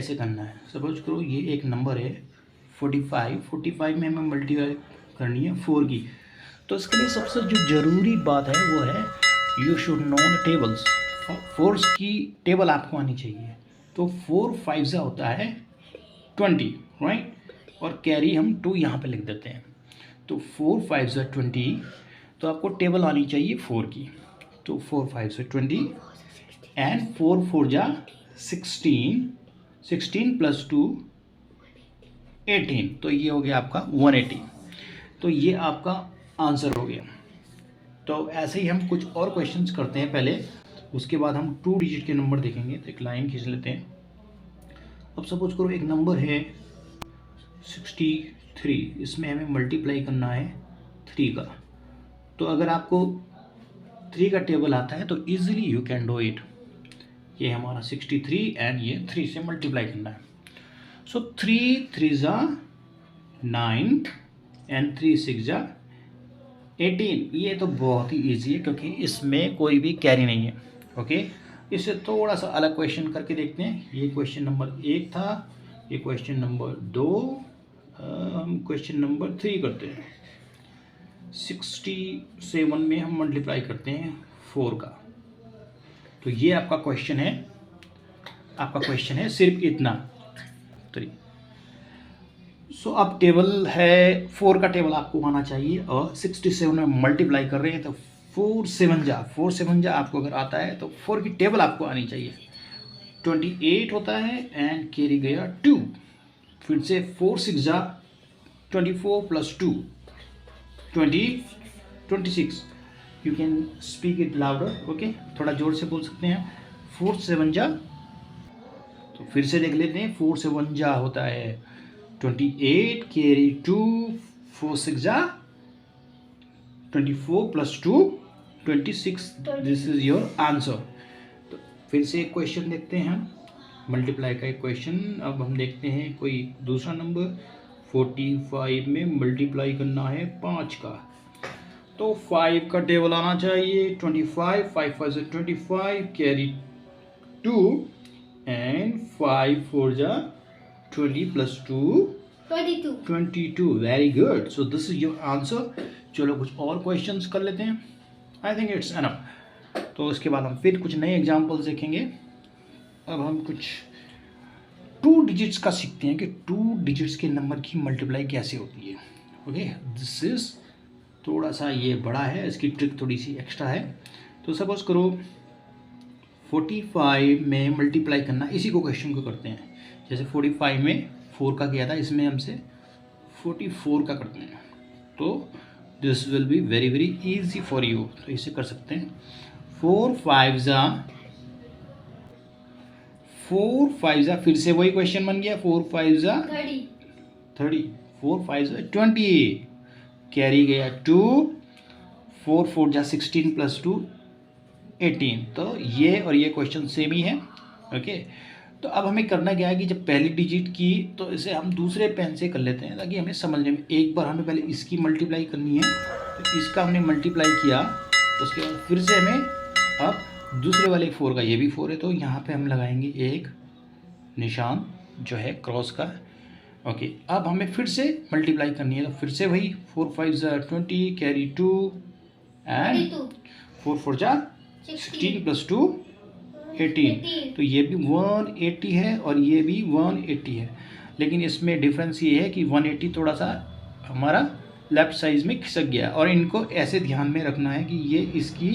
कैसे करना है। सपोज करो ये एक नंबर है 45 में हमें मल्टीप्लाई करनी है 4 की। तो इसके लिए सबसे जो ज़रूरी बात है वो है you should know the tables. Force की टेबल आपको आनी चाहिए। तो 4 5 होता है 20, राइट, और कैरी हम 2 यहाँ पे लिख देते हैं। तो 4 5 20, तो आपको टेबल आनी चाहिए 4 की। तो 4 5 20 एंड 4 4 16, 16 + 2 18, तो ये हो गया आपका 180। तो ये आपका आंसर हो गया। तो ऐसे ही हम कुछ और क्वेश्चंस करते हैं पहले, उसके बाद हम 2 डिजिट के नंबर देखेंगे। तो एक लाइन खींच लेते हैं। अब सपोज करो एक नंबर है 63, इसमें हमें मल्टीप्लाई करना है 3 का। तो अगर आपको 3 का टेबल आता है तो easily you can do it. ये हमारा 63 एंड ये 3 से मल्टीप्लाई करना है। सो 3 3 9 एंड 3 6 18। ये तो बहुत ही ईजी है क्योंकि इसमें कोई भी कैरी नहीं है। ओके, इससे थोड़ा सा अलग क्वेश्चन करके देखते हैं। ये क्वेश्चन नंबर 1 था, ये क्वेश्चन नंबर 2, हम क्वेश्चन नंबर 3 करते हैं। 67 में हम मल्टीप्लाई करते हैं 4 का। तो ये आपका क्वेश्चन है सिर्फ इतना 3। सो अब टेबल है 4 का टेबल आपको आना चाहिए और 67 में मल्टीप्लाई कर रहे हैं तो 4 7 आपको अगर आता है तो 4 की टेबल आपको आनी चाहिए। 28 होता है एंड कैरी गया 2। फिर से 4 6 24 + 2 26। You can speak it louder, okay, थोड़ा जोर से बोल सकते हैं। 4 7 तो फिर से देख लेते हैं। 4 7 होता है 28 carry 2, 4 6 24 + 2 26। This is your answer. तो फिर से एक क्वेश्चन देखते हैं हम, मल्टीप्लाई का एक क्वेश्चन। अब हम देखते हैं कोई दूसरा नंबर 45 में मल्टीप्लाई करना है 5 का। तो 5 का टेबल आना चाहिए 25, 5 5 25 carry 2 and 5 4 20 + 2 22। Very good. So this is your answer. चलो कुछ और क्वेश्चंस कर लेते हैं। I think it's enough. तो उसके बाद हम फिर कुछ नए एग्जांपल्स देखेंगे। अब हम कुछ 2 डिजिट्स का सीखते हैं कि 2 डिजिट्स के नंबर की मल्टीप्लाई कैसे होती है। ओके, दिस इज थोड़ा सा ये बड़ा है, इसकी ट्रिक थोड़ी सी एक्स्ट्रा है। तो सपोज करो 45 में मल्टीप्लाई करना, इसी को क्वेश्चन को करते हैं। जैसे 45 में 4 का किया था, इसमें हमसे 44 का करते हैं। तो this will be very very easy for you. तो इसे कर सकते हैं। 4 5 फिर से वही क्वेश्चन बन गया। 4 5 30, 4 5 20 कैरी गया 2, 4 4 16 + 2 18। तो ये और ये क्वेश्चन सेम ही है। ओके, तो अब हमें करना क्या है कि जब पहली डिजिट की तो इसे हम दूसरे पेन से कर लेते हैं ताकि हमें समझने में। एक बार हमें पहले इसकी मल्टीप्लाई करनी है, तो इसका हमने मल्टीप्लाई किया, तो उसके बाद फिर से हमें अब दूसरे वाले 4 का, ये भी 4 है तो यहाँ पे हम लगाएंगे एक निशान जो है क्रॉस का। ओके, अब हमें फिर से मल्टीप्लाई करनी है, तो फिर से वही 4 5 20 कैरी 2 एंड 4 4 16 + 2 18। तो ये भी 180 है और ये भी 180 है, लेकिन इसमें डिफरेंस ये है कि 180 थोड़ा सा हमारा लेफ्ट साइड में खिसक गया। और इनको ऐसे ध्यान में रखना है कि ये इसकी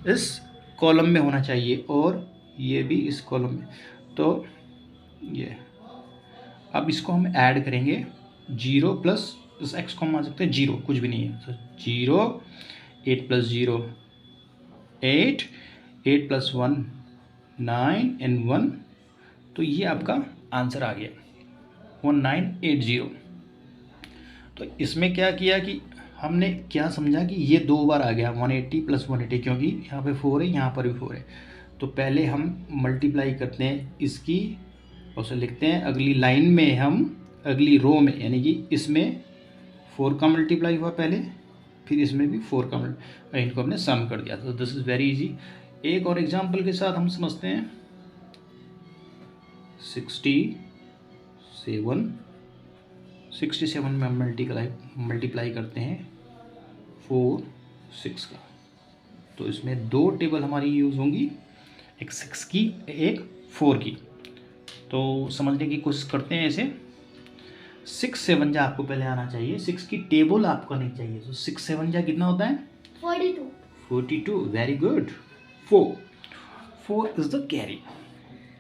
इस कॉलम में होना चाहिए और ये भी इस कॉलम में। तो ये अब इसको हम ऐड करेंगे 0 प्लस इस एक्स को हम मान सकते हैं 0, कुछ भी नहीं है। तो 0 8 + 0 8 8 + 1 9 एंड 1। तो ये आपका आंसर आ गया 1980। तो इसमें क्या किया कि हमने क्या समझा कि ये 2 बार आ गया 180 + 180, क्योंकि यहाँ पे 4 है, यहाँ पर भी 4 है। तो पहले हम मल्टीप्लाई करते हैं इसकी, उसे लिखते हैं अगली लाइन में, हम अगली रो में, यानी कि इसमें 4 का मल्टीप्लाई हुआ पहले, फिर इसमें भी 4 का मल्टीप्लाई, इनको हमने सम कर दिया। तो दिस इज़ वेरी इजी। एक और एग्जांपल के साथ हम समझते हैं। 67 में मल्टीप्लाई करते हैं 4 6 का, तो इसमें दो टेबल हमारी यूज़ होंगी, एक 6 की एक 4 की। तो समझने की कोशिश करते हैं ऐसे। 6 7 जा आपको पहले आना चाहिए, 6 की टेबल आपको नहीं चाहिए। तो 6 7 जा कितना होता है? 42। Very good. 4 is the carry.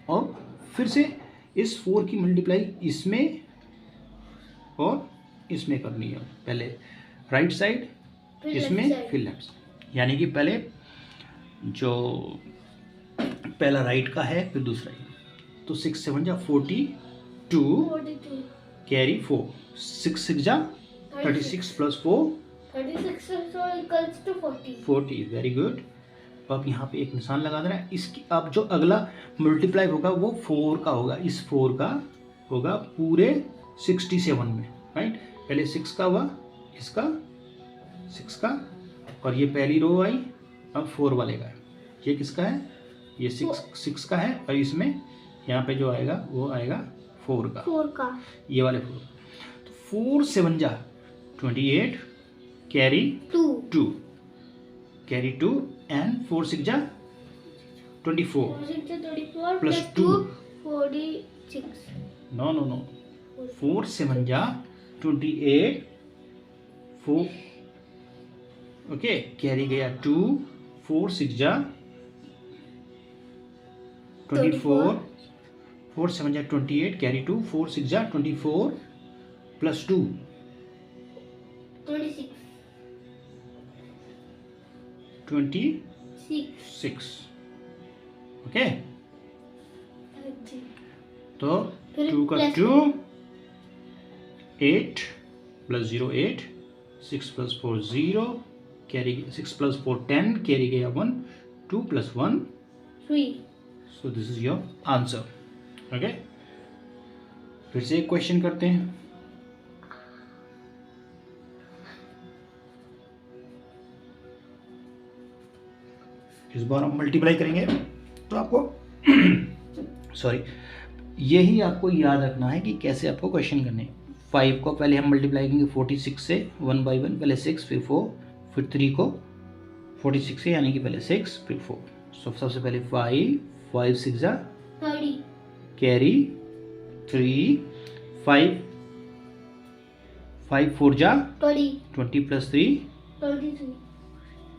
और फिर से इस 4 की मल्टीप्लाई इसमें और इसमें करनी है। पहले राइट साइड, इसमें फिर लेफ्ट साइड, यानी कि पहले जो पहला राइट का है फिर दूसरा ही। तो 6 7 जा 42 कैरी 4, 6 6 जा 36 प्लस 4 40। Very good. अब यहाँ पे एक निशान लगा देना है। इसकी अब जो अगला मल्टीप्लाई होगा वो 4 का होगा, इस 4 का होगा पूरे 67 में, राइट। पहले 6 का हुआ, इसका 6 का, और ये पहली रो आई, अब 4 वाले का है। ये किसका है? ये 6 का है, और इसमें यहाँ पे जो आएगा वो आएगा 4 का, ये वाले 4। तो 4 7 जा 28 कैरी 2 कैरी 2 एंड 4 6 जा 24 प्लस 2 46। नो 4 7 जा 28 4 ओके, कैरी गया 2, 4 6 जा 24, 4 7 जा 28 कैरी 2, 4 6 जा 24 प्लस 2 26। ओके, तो 2 का 2 8 plus 0 8, 6 plus 4 0 carry 6 plus 4 10 carry गया 1, 2 plus 1 3। So this is your answer. Okay, फिर से एक क्वेश्चन करते हैं। इस बार हम मल्टीप्लाई करेंगे, तो आपको सॉरी यही आपको याद रखना है कि कैसे आपको क्वेश्चन करने हैं। 5 को पहले हम मल्टीप्लाई करेंगे 46 से 1 बाई 1, पहले 6 फिर 4 फिर 3 को 46 से, यानी कि पहले 6 फिर 4। सो सबसे पहले 5 6 जा 30 कैरी 3 5 4 जा 20 प्लस 3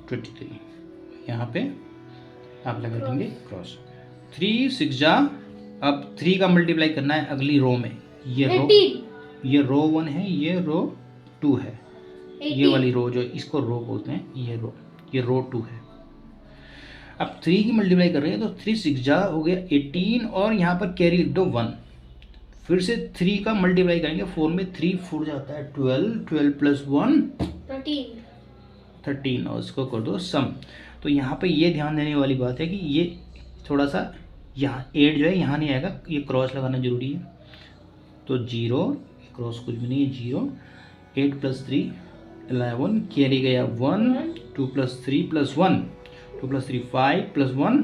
23। यहाँ पे आप लगा देंगे क्रॉस। 3 6 जा, अब 3 का मल्टीप्लाई करना है अगली रो में। ये रो 1 है, ये रो 2 है, 18। ये वाली रो जो इसको रो बोलते हैं, ये रो 2 है। अब 3 की मल्टीप्लाई कर रहे हैं, तो 3 6 जा हो गया 18, और यहाँ पर कैरी लिख दो 1। फिर से 3 का मल्टीप्लाई करेंगे 4 में, 3 4 जाता है 12 प्लस 1 13, और इसको कर दो सम। तो यहाँ पे ये ध्यान देने वाली बात है कि ये थोड़ा सा यहाँ 8 जो है यहाँ नहीं आएगा, ये क्रॉस लगाना जरूरी है। तो 0 क्रॉस कुछ भी नहीं है, 0 8 प्लस 3 11 कैरी गया 1, 2 प्लस 3 प्लस 1 2 प्लस 3 5 प्लस 1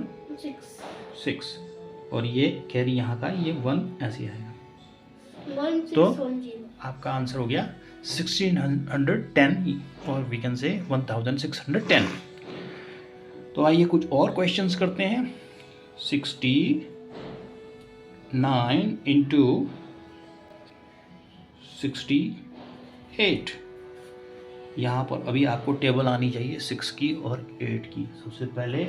6, और ये कैरी यहाँ का ये 1 ऐसे आएगा। तो आपका आंसर हो गया 1610, और वी कैन से 1610। तो आइए कुछ और क्वेश्चंस करते हैं। 69 इंटू 68। यहाँ पर अभी आपको टेबल आनी चाहिए 6 की और 8 की। सबसे पहले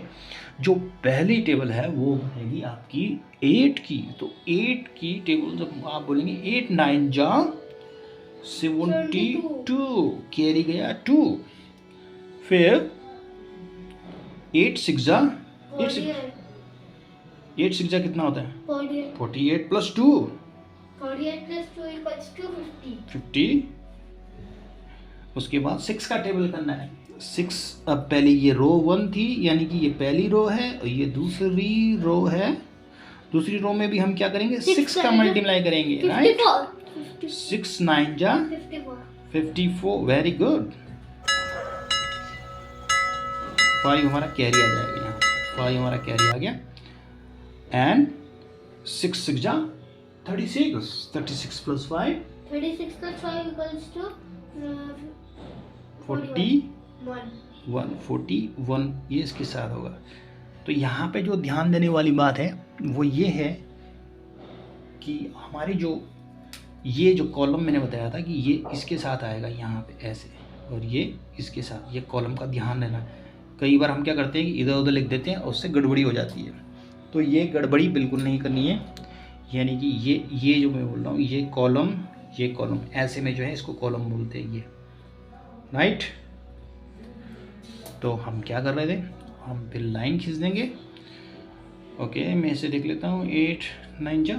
जो पहली टेबल है वो बनेगी आपकी 8 की। तो 8 की टेबल जब आप बोलेंगे 8 9 जा 72 कैरी गया 2, फिर 8 6 जा 8 6 जा कितना होता है 48 प्लस 2 50। उसके बाद 6 का टेबल करना है। 6 अब पहले ये रो 1 थी, यानी कि ये पहली रो है, और ये दूसरी रो है। दूसरी रो में भी हम क्या करेंगे 6 का मल्टीप्लाई करेंगे, राइट। 6 9 जा 54। Very good. 5 हमारा कैरी आ जाएगा, यहाँ 5 हमारा कैरी आ गया। एंड 6 6 जा 36 प्लस 5 36 plus 5 equals to 41 ये इसके साथ होगा। तो यहाँ पे जो ध्यान देने वाली बात है वो ये है कि हमारी ये जो कॉलम मैंने बताया था कि ये इसके साथ आएगा यहाँ पे ऐसे, और ये इसके साथ, ये कॉलम का ध्यान देना। कई बार हम क्या करते हैं कि इधर उधर लिख देते हैं और उससे गड़बड़ी हो जाती है, तो ये गड़बड़ी बिल्कुल नहीं करनी है। यानी कि ये जो मैं बोल रहा हूँ, ये कॉलम ऐसे में जो है इसको कॉलम बोलते हैं, ये राइट। तो हम क्या कर रहे थे, हम फिर लाइन खींच देंगे। ओके, मैं इसे देख लेता हूँ। 8 9 जा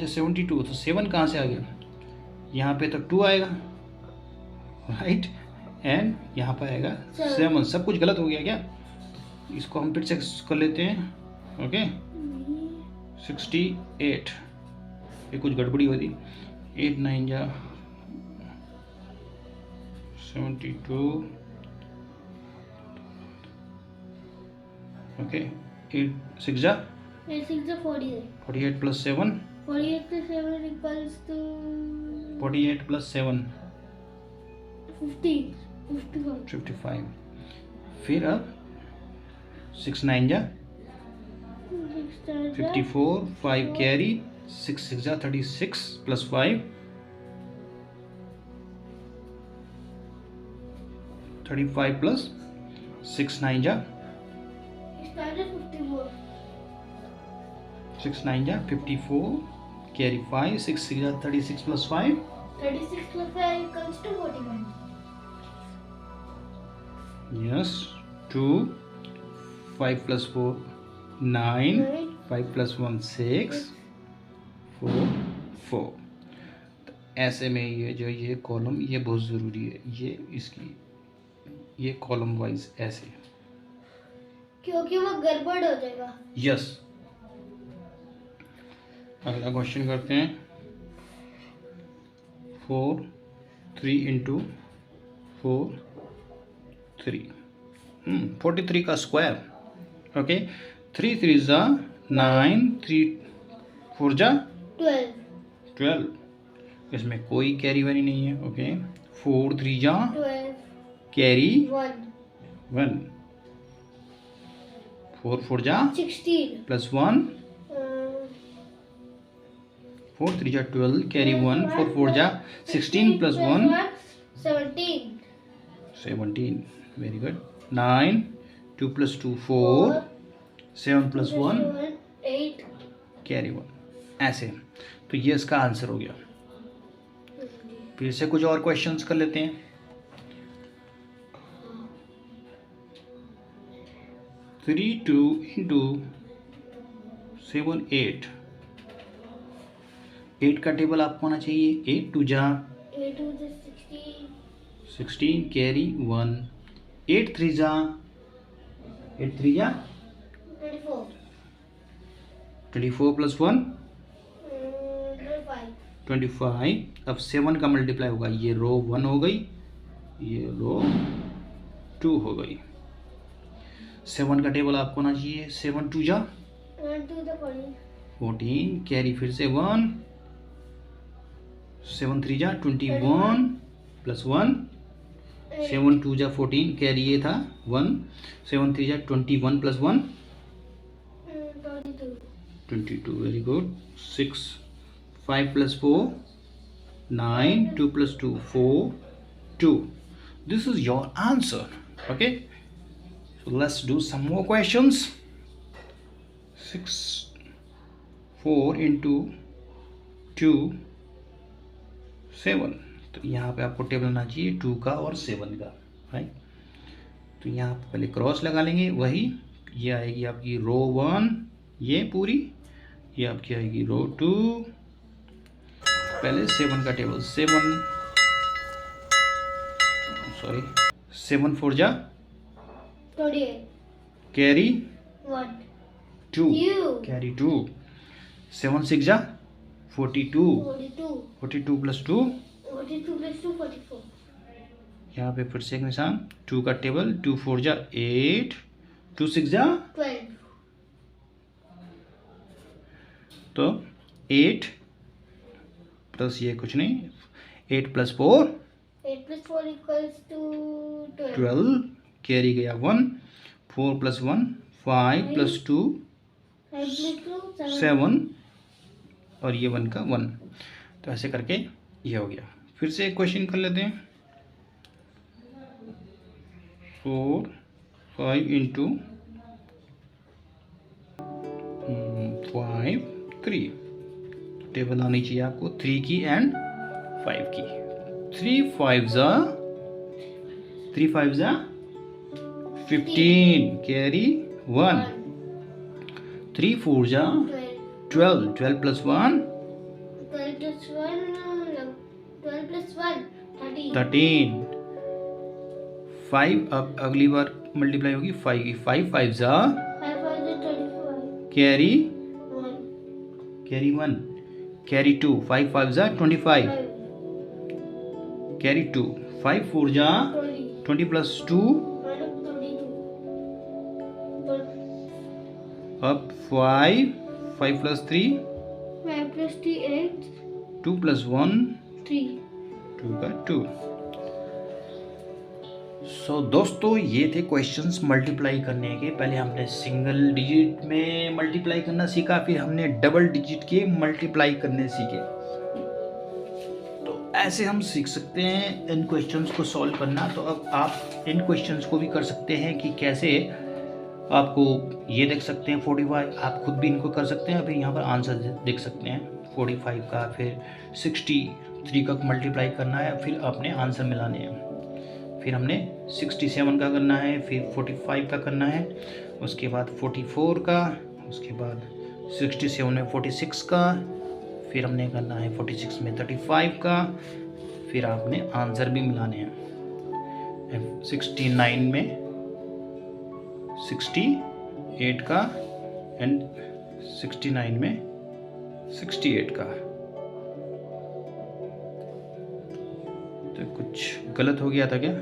72, तो 7 कहाँ से आ गया, यहाँ पे तो 2 आएगा, राइट, एंड यहाँ पर आएगा 7। सब कुछ गलत हो गया क्या? इसको हम फिर से कर लेते हैं। ओके, 68, ये कुछ गड़बड़ी हुई थी। 8 9 जा 72, ओके, 8 6 जा 48 plus 7 48 plus 7 equals to 48 plus 7 55. फिर अब 6 9 जा 54, 5 कैरी, 6 6 जा 36 प्लस 5 35 प्लस 6 9 जा 6 9 जा 54 कैरी 5, 6 6 जा 36 plus 5 36 plus 5 equals to 41. Yes 2 5 plus 4 9 5 plus 1 6 4 4। तो ऐसे में ये कॉलम ये बहुत ज़रूरी है, ये कॉलम वाइज ऐसे, क्योंकि वो गड़बड़ हो जाएगा। यस। अगला क्वेश्चन करते हैं। 4 3 इंटू 4 3 43 का स्क्वायर। ओके, 3 3 जा 9, 3 4 जा 12। इसमें कोई कैरी वैरी नहीं है। ओके, 4 3 जा 12 कैरी 1 4 4 जा 16 प्लस 1 4 3 जा 12 कैरी 1 4 4 जा 16 plus 1 17। Very good. 9 2 plus 2 4 7 plus 1 8 carry 1। ऐसे, तो ये इसका आंसर हो गया। फिर से कुछ और क्वेश्चंस कर लेते हैं। 3 2 इंटू 7 8 8 का टेबल आपको आना चाहिए। 8 2 जा 16 कैरी 1 8 3 जा 24 प्लस 1 25। अब 7 का मल्टीप्लाई होगा, ये रो 1 हो गई, ये रो 2 हो गई। 7 का टेबल आपको आना चाहिए। 7 2 जा 14 कैरी फिर से 1 7 3 जा 21 प्लस 1 7 2 जा 14 कैरी ये था 1 7 3 जा 21 plus 1 22। Very good. 6 5 plus 4 9 2 plus 2 4 2। This is your answer. Okay, so let's do some more questions. 6 4 into 2 7। तो यहाँ पे आपको टेबल आना चाहिए 2 का और 7 का, राइट। तो यहाँ पे पहले क्रॉस लगा लेंगे, वही ये आएगी आपकी रो 1, ये पूरी, ये आपकी आएगी रो 2। पहले 7 का टेबल 7 4 जा 28 कैरी 1 2 कैरी 2 7 6 जा 42 प्लस 2 44 यहाँ पे फिर से एक निशान 2 का टेबल 2 4 जा 8 2 6 जा 12 तो 8 प्लस ये कुछ नहीं, 8 + 4 8 + 4 = 12, कैरी गया 1, 4 + 1 5 + 2 5 + 2 7 और ये 1 का 1। तो ऐसे करके ये हो गया। फिर से एक क्वेश्चन कर लेते हैं। 4 5 × 5 3। टेबल आनी चाहिए आपको 3 की एंड 5 की। 3 5 15, कैरी 1। 3 4 12, 12 + 1 13। 5 अब अगली बार मल्टीप्लाई होगी 5 की। 5 5 कैरी 1, कैरी 2। 5 5 25, कैरी 2। 5 4 20 + 2 अब 5 + 3 5 + 3 8 2 + 1 3 2 का 2। सो दोस्तों ये थे क्वेश्चंस मल्टीप्लाई करने के। पहले हमने सिंगल डिजिट में मल्टीप्लाई करना सीखा, फिर हमने डबल डिजिट के मल्टीप्लाई करने सीखे। तो ऐसे हम सीख सकते हैं इन क्वेश्चंस को सॉल्व करना। तो अब आप इन क्वेश्चंस को भी कर सकते हैं कि कैसे आपको ये देख सकते हैं 45, आप खुद भी इनको कर सकते हैं। फिर यहाँ पर आंसर देख सकते हैं 45 का, फिर 63 का मल्टीप्लाई करना है, फिर आपने आंसर मिलाने हैं। फिर हमने 67 का करना है, फिर 45 का करना है, उसके बाद 44 का, उसके बाद 67 में 46 का, फिर हमने करना है 46 में 35 का, फिर आपने आंसर भी मिलाने हैं। 69 में 68 का एंड 69 में 68 का। तो कुछ गलत हो गया था क्या?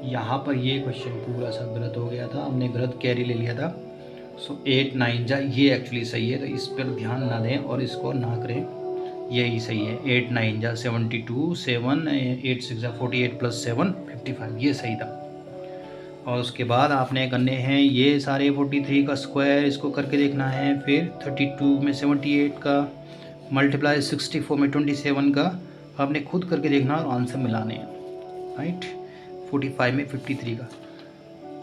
यहाँ पर ये क्वेश्चन पूरा सा गलत हो गया था, हमने गलत कैरी ले लिया था। सो 8 9 ये एक्चुअली सही है, तो इस पर ध्यान ना दें और इसको ना करें, यही सही है। 8 9 72 7 8 6 48 + 7 55, ये सही था। और उसके बाद आपने करने हैं ये सारे 43 का स्क्वायर, इसको करके देखना है। फिर 32 में 78 का मल्टीप्लाई 64 में 27 का आपने खुद करके देखना और आंसर मिलाने हैं, राइट। 45 में 53 का।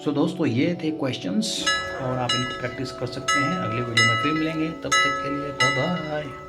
सो दोस्तों ये थे क्वेश्चंस और आप इनको प्रैक्टिस कर सकते हैं। अगले वीडियो में फिर मिलेंगे, तब तक के लिए बाय बाय।